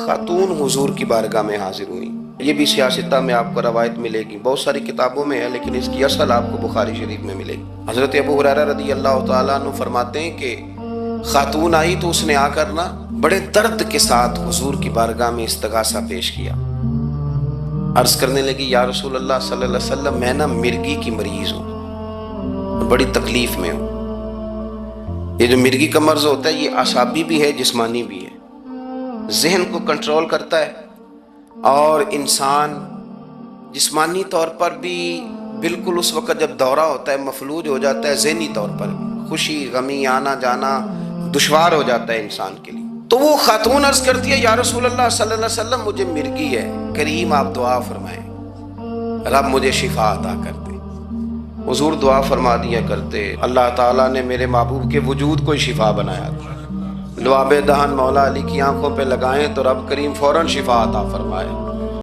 خاتون حضور کی بارگاہ میں حاضر ہوئی. یہ بھی سیاستہ میں آپ کو روایت ملے گی، بہت ساری کتابوں میں ہے لیکن اس کی اصل آپ کو بخاری شریف میں ملے گی. حضرت ابو ہریرہ رضی اللہ تعالیٰ عنہ فرماتے ہیں کہ خاتون آئی تو اس نے آ کر بڑے درد کے ساتھ حضور کی بارگاہ میں استغاثہ پیش کیا. عرض کرنے لگی یا رسول اللہ صلی اللہ علیہ وسلم، میں مرگی کی مریض ہوں، بڑی تکلیف میں ہوں. یہ جو مرگی کا مرض ہوتا ہے یہ اعصابی بھی ہے، جسمانی بھی ہے. ذہن کو کنٹرول کرتا ہے اور انسان جسمانی طور پر بھی بالکل اس وقت جب دورہ ہوتا ہے مفلوج ہو جاتا ہے، ذہنی طور پر بھی خوشی غمی آنا جانا دشوار ہو جاتا ہے انسان کے لیے. تو وہ خاتون عرض کرتی ہے یا رسول اللہ صلی اللہ علیہ وسلم، مجھے مرگی ہے، کریم آپ دعا فرمائیں، رب مجھے شفا عطا کر دے. حضور دعا فرما دیا کرتے، اللہ تعالیٰ نے میرے محبوب کے وجود کو شفا بنایا تھا. لعاب دہن مولا علی کی آنکھوں پہ لگائیں تو رب کریم فوراً شفا عطا فرمائے.